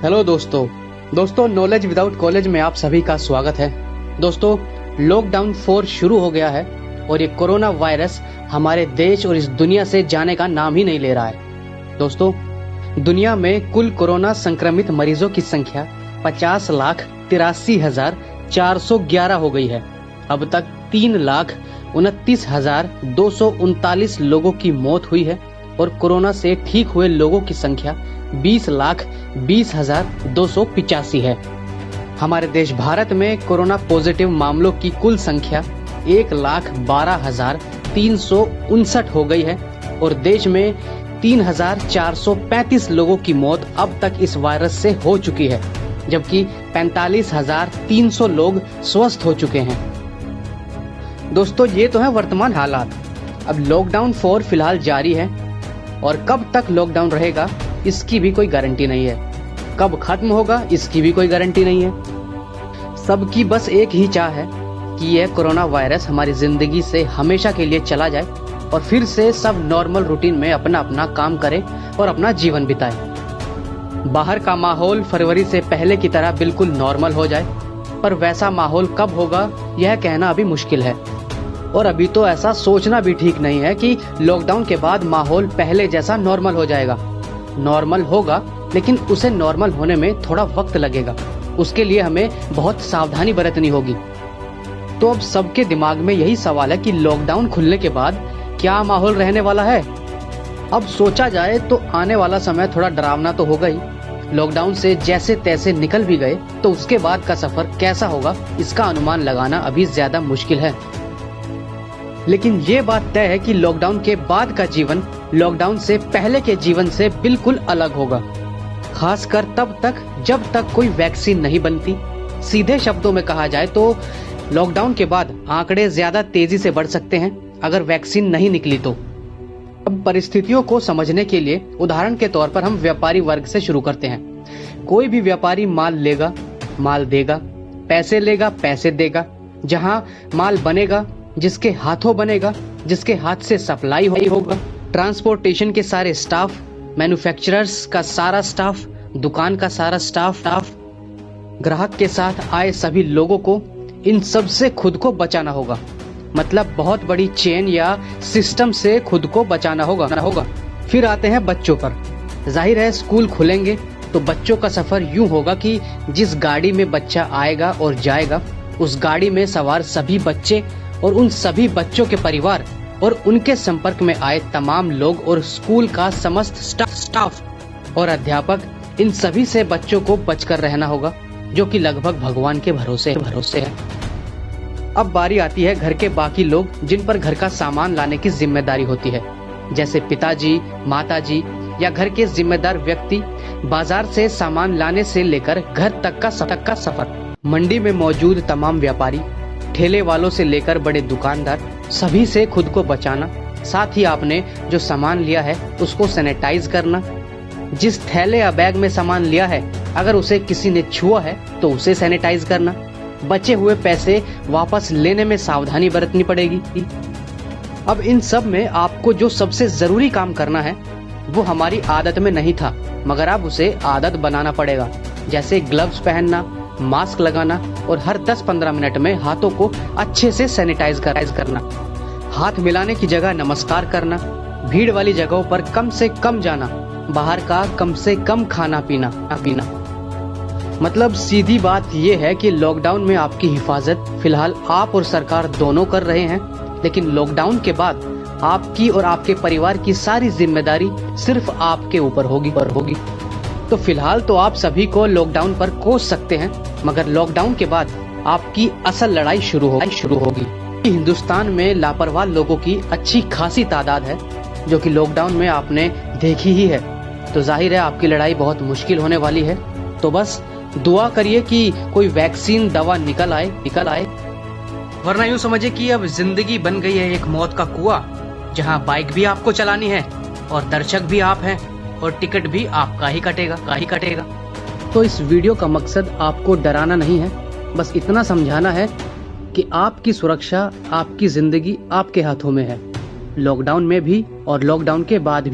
Hello दोस्तों knowledge without college में आप सभी का स्वागत है। दोस्तों, लॉकडाउन 4 शुरू हो गया है और ये कोरोना वायरस हमारे देश और इस दुनिया से जाने का नाम ही नहीं ले रहा है। दोस्तों, दुनिया में कुल कोरोना संक्रमित मरीजों की संख्या 50,83,411 हो गई है। अब तक 3,29,239 लोगों की मौत हुई है और कोरोना से ठीक हुए लोगों की संख्या 20,20,285 है। हमारे देश भारत में कोरोना पॉजिटिव मामलों की कुल संख्या 1,12,359 हो गई है और देश में 3,435 लोगों की मौत अब तक इस वायरस से हो चुकी है, जबकि 45,300 लोग स्वस्थ हो चुके हैं। दोस्तों, ये तो है वर्तमान हालात। अब लॉकडाउन 4 फिलहाल जारी है और कब तक लॉकडाउन रहेगा इसकी भी कोई गारंटी नहीं है। कब खत्म होगा इसकी भी कोई गारंटी नहीं है। सबकी बस एक ही चाह है कि यह कोरोना वायरस हमारी जिंदगी से हमेशा के लिए चला जाए और फिर से सब नॉर्मल रूटीन में अपना अपना काम करे और अपना जीवन बिताए। बाहर का माहौल फरवरी से पहले की तरह बिल्कुल नॉर्मल हो जाए, पर वैसा माहौल कब होगा यह कहना अभी मुश्किल है। और अभी तो ऐसा सोचना भी ठीक नहीं है कि लॉकडाउन के बाद माहौल पहले जैसा नॉर्मल हो जाएगा। नॉर्मल होगा, लेकिन उसे नॉर्मल होने में थोड़ा वक्त लगेगा। उसके लिए हमें बहुत सावधानी बरतनी होगी। तो अब सबके दिमाग में यही सवाल है कि लॉकडाउन खुलने के बाद क्या माहौल रहने वाला है। अब सोचा जाए तो आने वाला समय थोड़ा डरावना तो होगा ही। लॉकडाउन से जैसे तैसे निकल भी गए तो उसके बाद का सफर कैसा होगा इसका अनुमान लगाना अभी ज्यादा मुश्किल है। लेकिन ये बात तय है कि लॉकडाउन के बाद का जीवन लॉकडाउन से पहले के जीवन से बिल्कुल अलग होगा, खासकर तब तक जब तक कोई वैक्सीन नहीं बनती। सीधे शब्दों में कहा जाए तो लॉकडाउन के बाद आंकड़े ज्यादा तेजी से बढ़ सकते हैं अगर वैक्सीन नहीं निकली तो। अब परिस्थितियों को समझने के लिए उदाहरण के तौर पर हम व्यापारी वर्ग से शुरू करते हैं। कोई भी व्यापारी माल लेगा, माल देगा, पैसे लेगा, पैसे देगा। जहां माल बनेगा, जिसके हाथों बनेगा, जिसके हाथ से सप्लाई होगा, ट्रांसपोर्टेशन के सारे स्टाफ, मैन्युफैक्चरर्स का सारा स्टाफ, दुकान का सारा स्टाफ, ग्राहक के साथ आए सभी लोगों को, इन सब से खुद को बचाना होगा। मतलब बहुत बड़ी चेन या सिस्टम से खुद को बचाना होगा। फिर आते हैं बच्चों पर। जाहिर है स्कूल खुलेंगे तो बच्चों का सफर यूं होगा कि जिस गाड़ी में बच्चा आएगा और जाएगा, उस गाड़ी में सवार सभी बच्चे और उन सभी बच्चों के परिवार और उनके संपर्क में आए तमाम लोग और स्कूल का समस्त स्टाफ और अध्यापक, इन सभी से बच्चों को बचकर रहना होगा, जो कि लगभग भगवान के भरोसे है। अब बारी आती है घर के बाकी लोग जिन पर घर का सामान लाने की जिम्मेदारी होती है, जैसे पिताजी, माताजी या घर के जिम्मेदार व्यक्ति। बाजार से सामान लाने से लेकर घर तक का सफर, मंडी में मौजूद तमाम व्यापारी, ठेले वालों से लेकर बड़े दुकानदार, सभी से खुद को बचाना। साथ ही आपने जो सामान लिया है उसको सैनिटाइज करना। जिस थैले या बैग में सामान लिया है अगर उसे किसी ने छुआ है तो उसे सैनिटाइज करना। बचे हुए पैसे वापस लेने में सावधानी बरतनी पड़ेगी। अब इन सब में आपको जो सबसे जरूरी काम करना है वो हमारी आदत में नहीं था, मगर अब उसे आदत बनाना पड़ेगा, जैसे ग्लव्स पहनना, मास्क लगाना और हर 10-15 मिनट में हाथों को अच्छे से सैनिटाइज करना, हाथ मिलाने की जगह नमस्कार करना, भीड़ वाली जगहों पर कम से कम जाना, बाहर का कम से कम खाना पीना। मतलब सीधी बात यह है कि लॉकडाउन में आपकी हिफाजत फिलहाल आप और सरकार दोनों कर रहे हैं, लेकिन लॉकडाउन के बाद आपकी और आपके परिवार की सारी जिम्मेदारी सिर्फ आपके ऊपर होगी। तो फिलहाल तो आप सभी को लॉकडाउन पर कोस सकते हैं, मगर लॉकडाउन के बाद आपकी असल लड़ाई शुरू होगी। हिंदुस्तान में लापरवाह लोगों की अच्छी खासी तादाद है, जो कि लॉकडाउन में आपने देखी ही है। तो जाहिर है आपकी लड़ाई बहुत मुश्किल होने वाली है। तो बस दुआ करिए कि कोई वैक्सीन दवा निकल आए, वरना यूं समझिए कि अब जिंदगी बन गई है एक मौत का कुआं, जहां बाइक भी आपको चलानी है और दर्शक भी आप हैं और टिकट भी आपका ही कटेगा। तो इस वीडियो का मकसद आपको डराना नहीं है, बस इतना समझाना है कि आपकी सुरक्षा, आपकी जिंदगी आपके हाथों में है, लॉकडाउन में भी और लॉकडाउन के बाद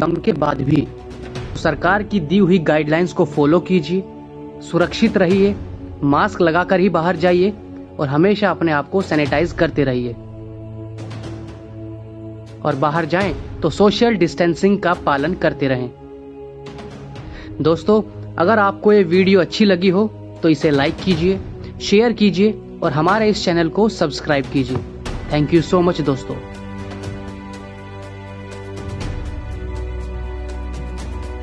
भी। सरकार की दी हुई गाइडलाइंस को फॉलो कीजिए, सुरक्षित रहिए, मास्क लगाकर ही बाहर जाइए और हमेशा अपने आप को सैनिटाइज करते रहिए। और बाहर जाएं तो सोशल डिस्टेंसिंग का पालन करते रहें। दोस्तों, अगर आपको ये वीडियो अच्छी लगी हो तो इसे लाइक कीजिए, शेयर कीजिए और हमारे इस चैनल को सब्सक्राइब कीजिए। थैंक यू सो मच दोस्तों।